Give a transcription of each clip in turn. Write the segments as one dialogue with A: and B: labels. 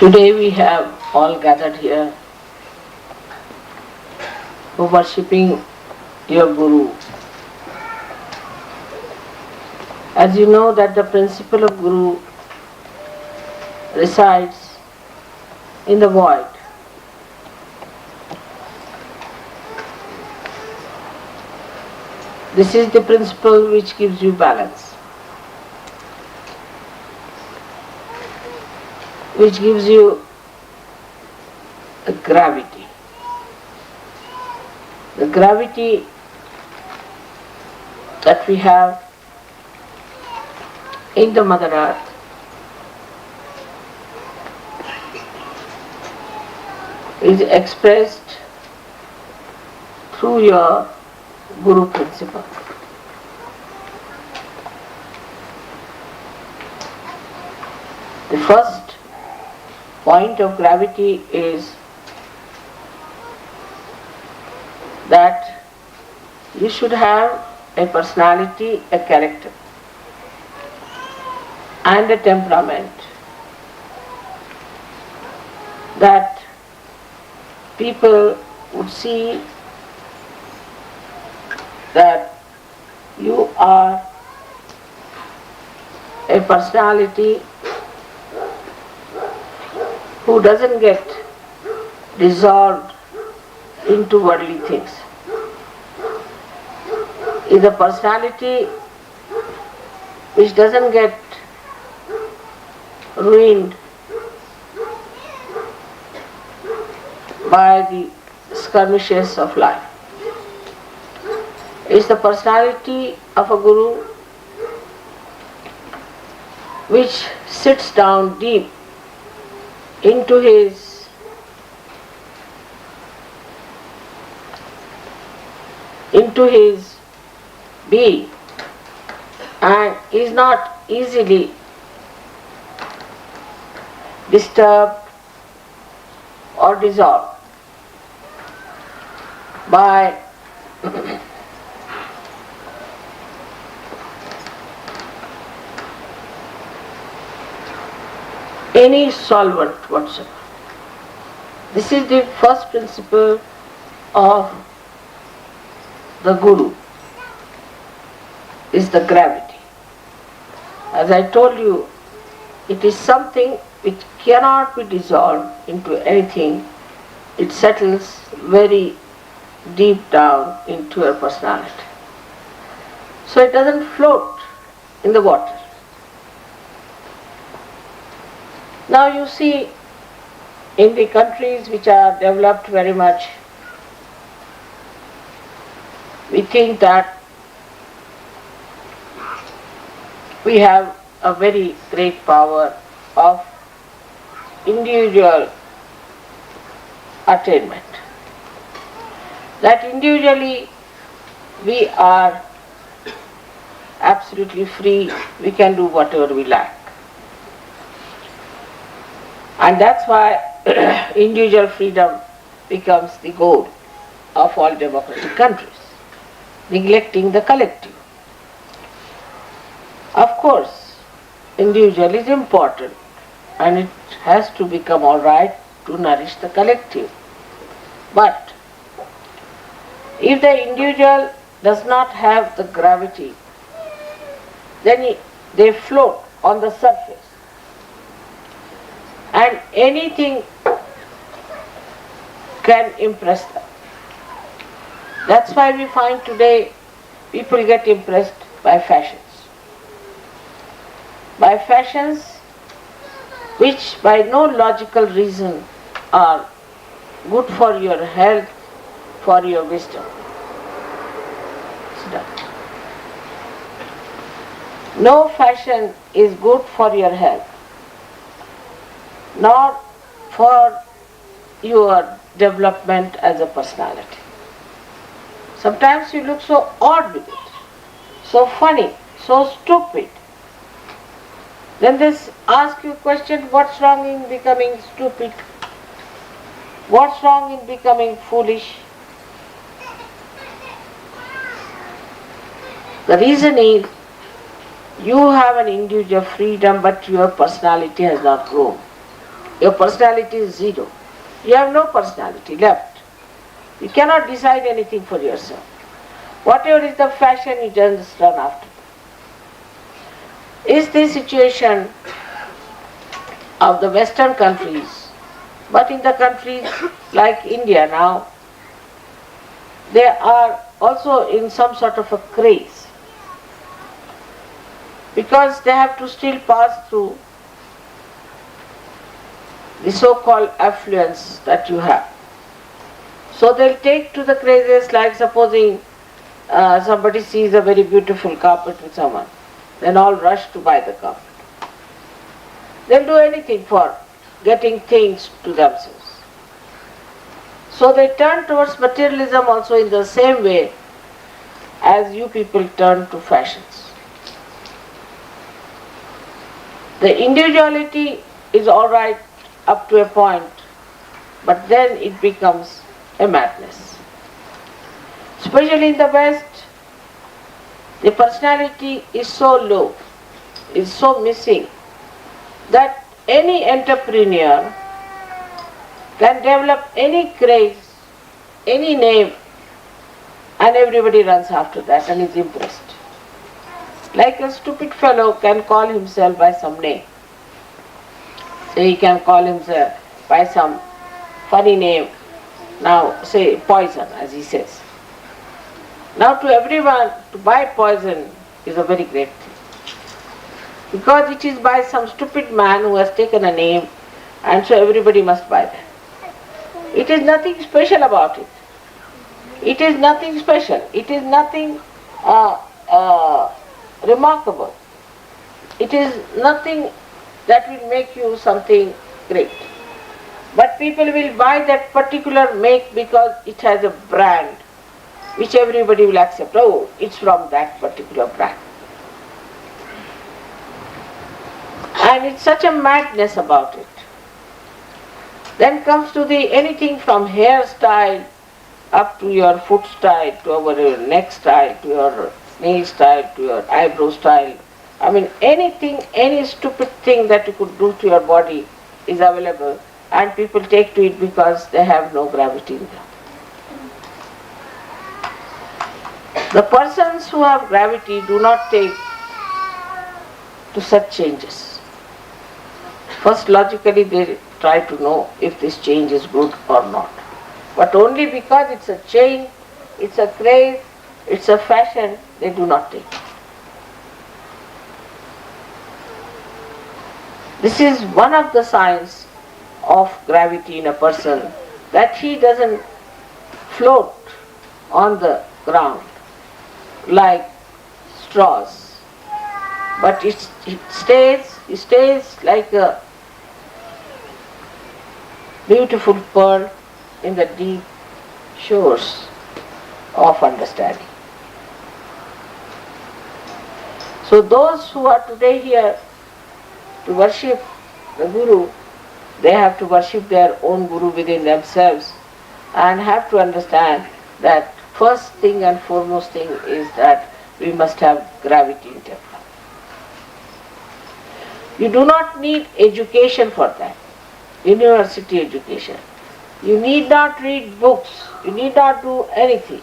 A: Today we have all gathered here for worshipping your Guru. As you know that the principle of Guru resides in the void. This is the principle which gives you balance, which gives you a gravity. The gravity that we have in the Mother Earth is expressed through your Guru principle. The first point of gravity is that you should have a personality, a character, and a temperament that people would see that you are a personality who doesn't get dissolved into worldly things. Is a personality which doesn't get ruined by the skirmishes of life. Is the personality of a Guru which sits down deep into his being and is not easily disturbed or dissolved by any solvent whatsoever. This is the first principle of the Guru, is the gravity. As I told you, it is something which cannot be dissolved into anything. It settles very deep down into your personality. So it doesn't float in the water. Now you see, in the countries which are developed very much, we think that we have a very great power of individual attainment. That individually we are absolutely free, we can do whatever we like. And that's why individual freedom becomes the goal of all democratic countries, neglecting the collective. Of course, individual is important and it has to become all right to nourish the collective. But if the individual does not have the gravity, then they float on the surface. And anything can impress them. That's why we find today people get impressed by fashions. By fashions which by no logical reason are good for your health, for your wisdom. No fashion is good for your health, nor for your development as a personality. Sometimes you look so odd with it, so funny, so stupid. Then they ask you a question, what's wrong in becoming stupid? What's wrong in becoming foolish? The reason is you have an individual freedom, but your personality has not grown. Your personality is zero. You have no personality left. You cannot decide anything for yourself. Whatever is the fashion, you just run after. Is the situation of the Western countries, but in the countries like India now, they are also in some sort of a craze, because they have to still pass through the so-called affluence that you have. So they'll take to the crazes, like supposing somebody sees a very beautiful carpet with someone, then all rush to buy the carpet. They'll do anything for getting things to themselves. So they turn towards materialism also in the same way as you people turn to fashions. The individuality is all right up to a point, but then it becomes a madness. Especially in the West, the personality is so low, is so missing, that any entrepreneur can develop any craze, any name, and everybody runs after that and is impressed. Like a stupid fellow can call himself by some name. Say he can call himself by some funny name. Now say poison, as he says. Now to everyone, to buy poison is a very great thing, because it is by some stupid man who has taken a name, and so everybody must buy that. It is nothing special about it. It is nothing special. It is nothing remarkable. It is nothing that will make you something great. But people will buy that particular make because it has a brand which everybody will accept. Oh, it's from that particular brand. And it's such a madness about it. Then comes to the anything from hairstyle up to your foot style, to your neck style, to your nail style, to your eyebrow style. I mean, anything, any stupid thing that you could do to your body is available, and people take to it because they have no gravity in them. The persons who have gravity do not take to such changes. First, logically, they try to know if this change is good or not. But only because it's a change, it's a craze, it's a fashion, they do not take it. This is one of the signs of gravity in a person, that he doesn't float on the ground like straws, but it stays like a beautiful pearl in the deep shores of understanding. So those who are today here to worship the Guru, they have to worship their own Guru within themselves, and have to understand that first thing and foremost thing is that we must have gravity in temple. You do not need education for that, university education. You need not read books, you need not do anything.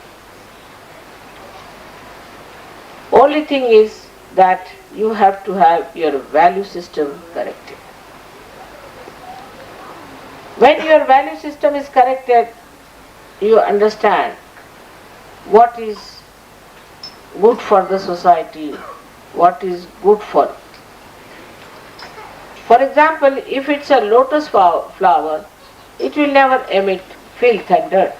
A: Only thing is that you have to have your value system corrected. When your value system is corrected, you understand what is good for the society, what is good for it. For example, if it's a lotus flower, it will never emit filth and dirt.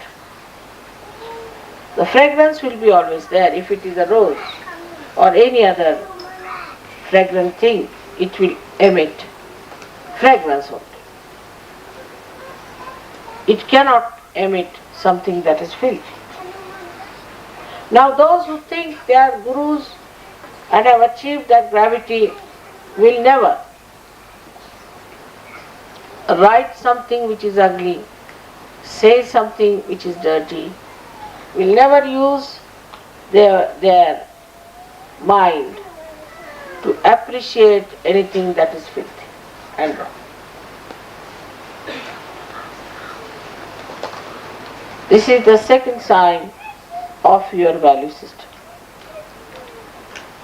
A: The fragrance will be always there. If it is a rose or any other fragrant thing, it will emit fragrance only. It cannot emit something that is filthy. Now those who think they are gurus and have achieved that gravity will never write something which is ugly, say something which is dirty, will never use their mind to appreciate anything that is filthy and wrong. This is the second sign of your value system.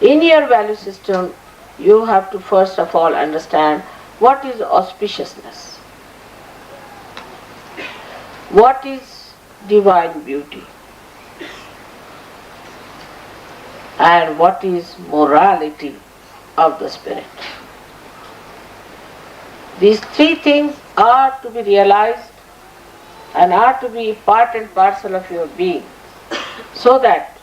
A: In your value system, you have to first of all understand what is auspiciousness, what is divine beauty, and what is morality of the spirit. These three things are to be realized and are to be part and parcel of your being, so that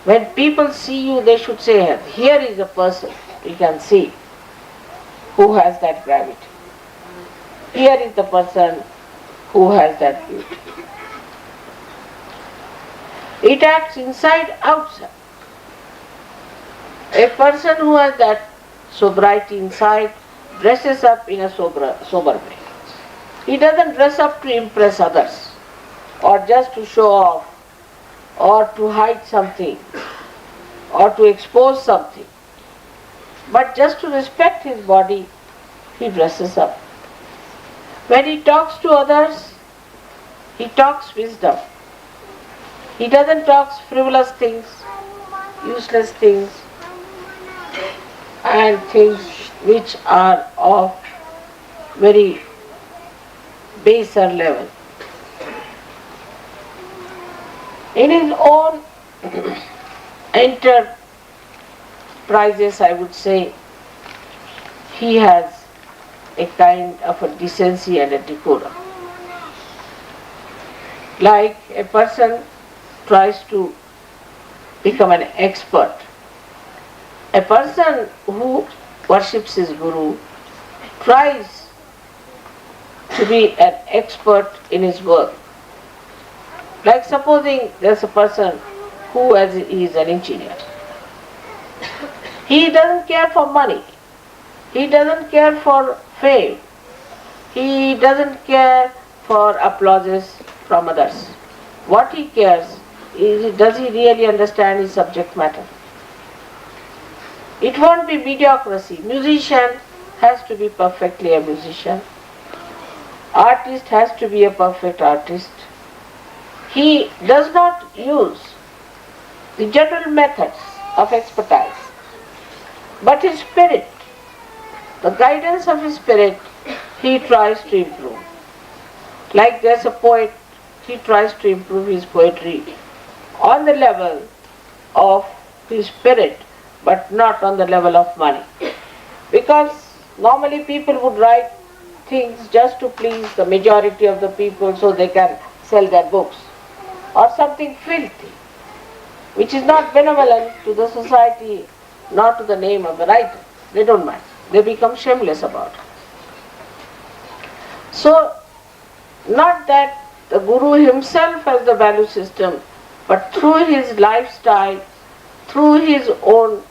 A: when people see you, they should say, here is a person you can see who has that gravity. Here is the person who has that beauty. It acts inside, outside. A person who has that sobriety inside dresses up in a sober way. He doesn't dress up to impress others or just to show off or to hide something or to expose something, but just to respect his body, he dresses up. When he talks to others, he talks wisdom. He doesn't talk frivolous things, useless things, and things which are of very baser level. In his own enterprises, I would say, he has a kind of a decency and a decorum. Like a person tries to become an expert. A person who worships his guru tries to be an expert in his work. Like supposing there's a person who is an engineer. He doesn't care for money. He doesn't care for fame. He doesn't care for applauses from others. What he cares is, does he really understand his subject matter? It won't be mediocrity. Musician has to be perfectly a musician. Artist has to be a perfect artist. He does not use the general methods of expertise, but his spirit, the guidance of his spirit, he tries to improve. Like there's a poet, he tries to improve his poetry on the level of his spirit, but not on the level of money. Because normally people would write things just to please the majority of the people so they can sell their books, or something filthy, which is not benevolent to the society, not to the name of the writer. They don't mind. They become shameless about it. So, not that the Guru himself has the value system, but through his lifestyle, through his own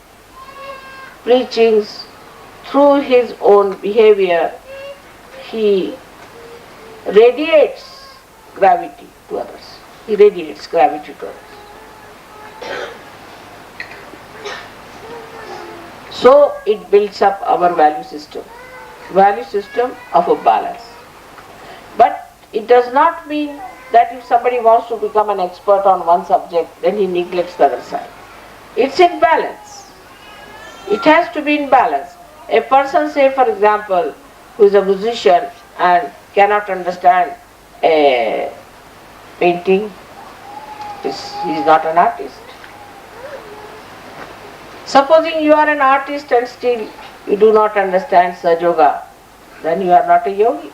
A: preachings, through his own behavior, he radiates gravity to others. He radiates gravity to others. So it builds up our value system of a balance. But it does not mean that if somebody wants to become an expert on one subject, then he neglects the other side. It's in balance. It has to be in balance. A person, say for example, who is a musician and cannot understand a painting, he is not an artist. Supposing you are an artist and still you do not understand Sahaja Yoga, then you are not a yogi.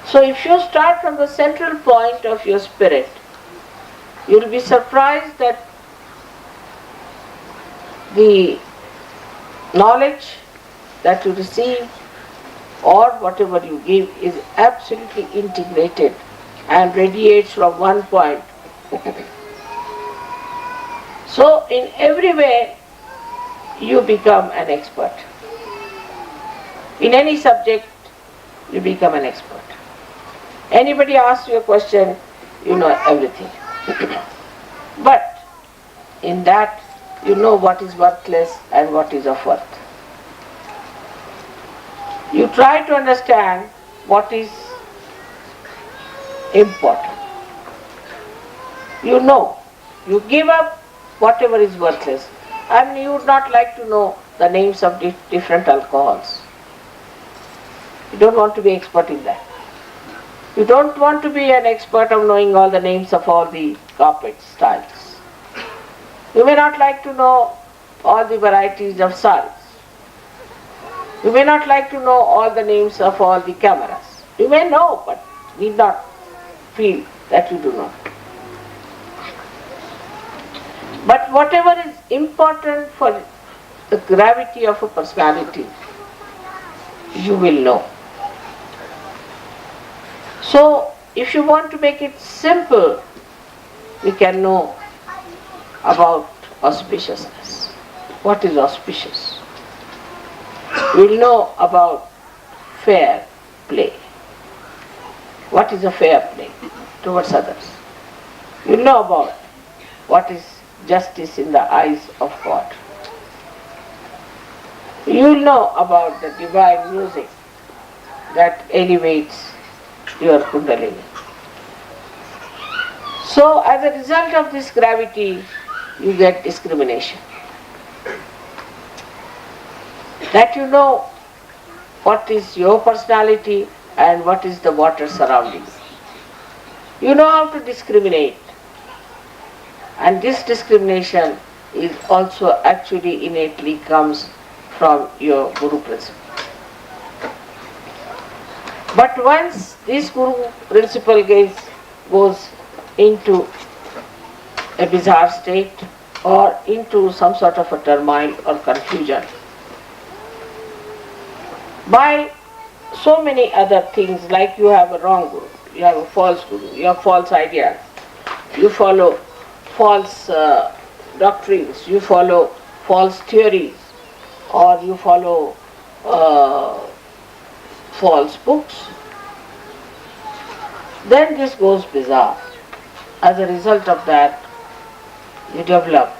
A: So if you start from the central point of your spirit, you will be surprised that the knowledge that you receive or whatever you give is absolutely integrated and radiates from one point. So in every way you become an expert. In any subject you become an expert. Anybody asks you a question, you know everything. But in that you know what is worthless and what is of worth. You try to understand what is important. You know, you give up whatever is worthless. I mean, you would not like to know the names of different alcohols. You don't want to be expert in that. You don't want to be an expert of knowing all the names of all the carpet styles. You may not like to know all the varieties of saris. You may not like to know all the names of all the cameras. You may know, but need not feel that you do not. But whatever is important for the gravity of a personality, you will know. So, if you want to make it simple, we can know about auspiciousness. What is auspicious? We'll know about fair play. What is a fair play towards others? We'll know about what is justice in the eyes of God. You'll know about the divine music that elevates your Kundalini. So, as a result of this gravity, you get discrimination. That you know what is your personality and what is the water surrounding you. You know how to discriminate. And this discrimination is also actually innately comes from your Guru principle. But once this Guru principle goes into a bizarre state or into some sort of a turmoil or confusion, by so many other things, like you have a wrong Guru, you have a false Guru, you have false ideas, you follow false doctrines, you follow false theories, or you follow false books, then this goes bizarre. As a result of that, you develop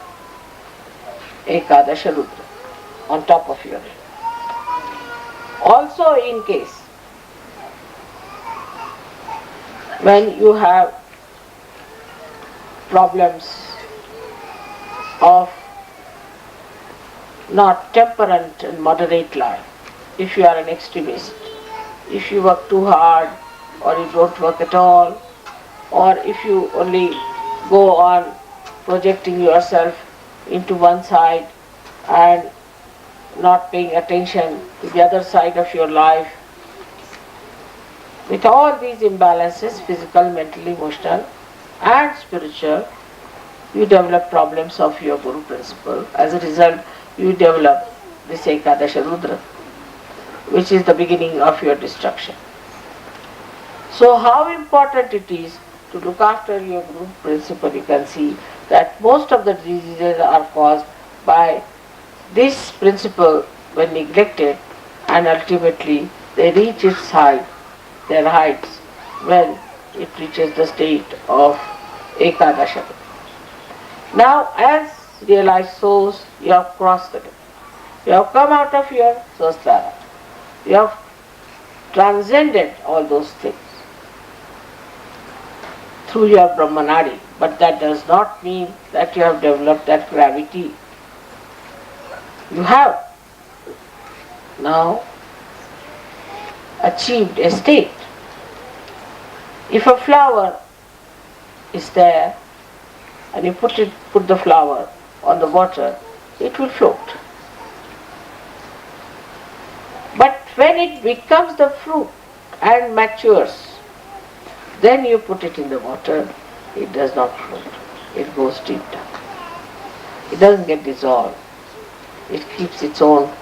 A: Ekadasha Rudra on top of your head. Also, in case when you have problems of not temperate and moderate life, if you are an extremist, if you work too hard or you don't work at all, or if you only go on projecting yourself into one side and not paying attention to the other side of your life, with all these imbalances, physical, mental, emotional and spiritual, you develop problems of your Guru principle. As a result, you develop this Ekadasha Rudra, which is the beginning of your destruction. So how important it is to look after your Guru principle, you can see that most of the diseases are caused by this principle when neglected, and ultimately they reach their heights when it reaches the state of Ekadasha. Now, as realized souls, you have crossed the gate. You have come out of your Sahasrara. You have transcended all those things through your Brahmanadi, but that does not mean that you have developed that gravity. You have now achieved a state. If a flower is there and you put the flower on the water, it will float. But when it becomes the fruit and matures, then you put it in the water, it does not float. It goes deep down. It doesn't get dissolved. It keeps its own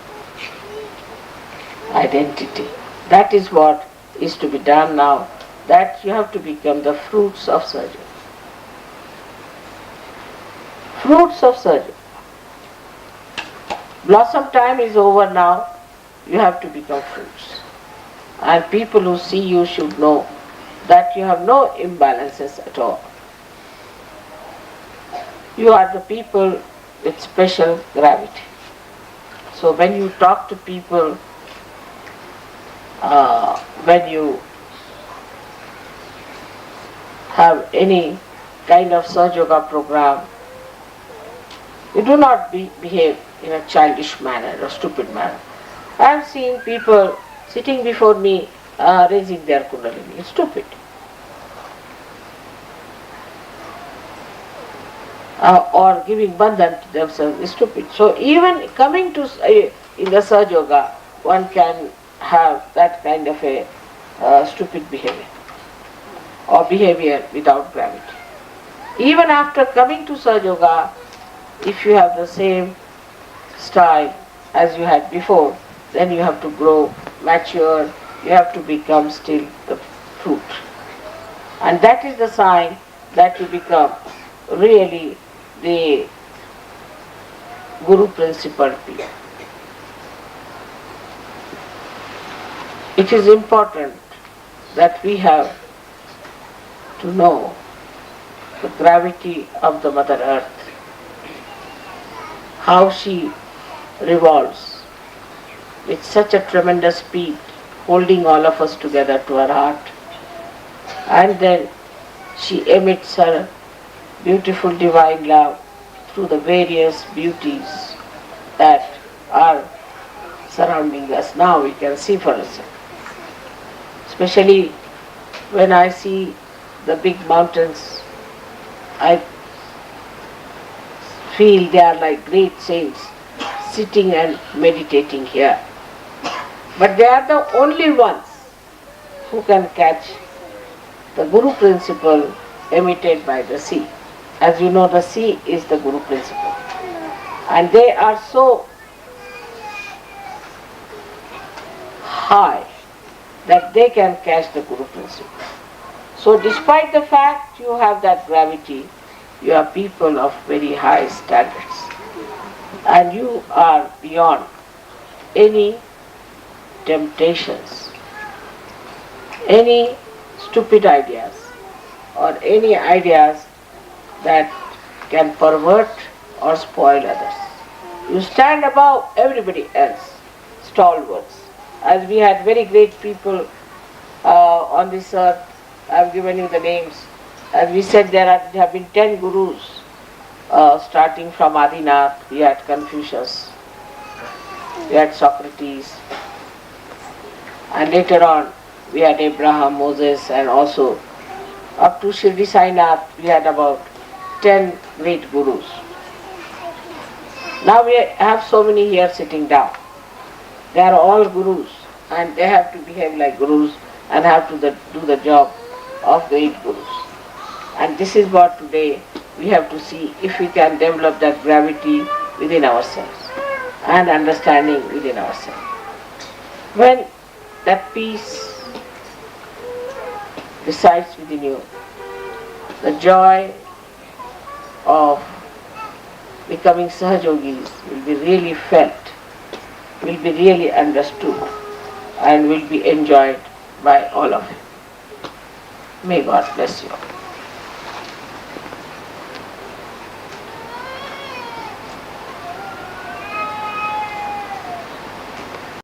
A: identity. That is what is to be done now, that you have to become the fruits of surgery. Fruits of surgery. Blossom time is over now, you have to become fruits. And people who see you should know that you have no imbalances at all. You are the people with special gravity. So when you talk to people, when you have any kind of Sahaja Yoga program, you do not behave in a childish manner or stupid manner. I am seeing people sitting before me raising their kundalini. It's stupid. Or giving bandhan to themselves is stupid. So even coming to in the Sahaja Yoga, one can have that kind of a stupid behavior or behavior without gravity. Even after coming to Sahaja Yoga, if you have the same style as you had before, then you have to grow, mature, you have to become still the fruit. And that is the sign that you become really the Guru principal peer. It is important that we have to know the gravity of the Mother Earth, how she revolves with such a tremendous speed, holding all of us together to her heart, and then she emits her beautiful divine love through the various beauties that are surrounding us. Now we can see for ourselves. Especially when I see the big mountains, I feel they are like great saints sitting and meditating here. But they are the only ones who can catch the Guru principle emitted by the sea. As you know, the sea is the Guru principle. And they are so high that they can catch the Guru principle. So despite the fact you have that gravity, you are people of very high standards. And you are beyond any temptations, any stupid ideas, or any ideas that can pervert or spoil others. You stand above everybody else, stalwarts. As we had very great people on this earth, I have given you the names. As we said, there have been 10 gurus, starting from Adinath. We had Confucius, we had Socrates, and later on we had Abraham, Moses, and also up to Shirdi Sainath we had about 10 great gurus. Now we have so many here sitting down. They are all gurus and they have to behave like gurus and have to do the job of great gurus. And this is what today we have to see if we can develop that gravity within ourselves and understanding within ourselves. When that peace resides within you, the joy of becoming Sahajogis will be really felt, will be really understood, and will be enjoyed by all of you. May God bless you.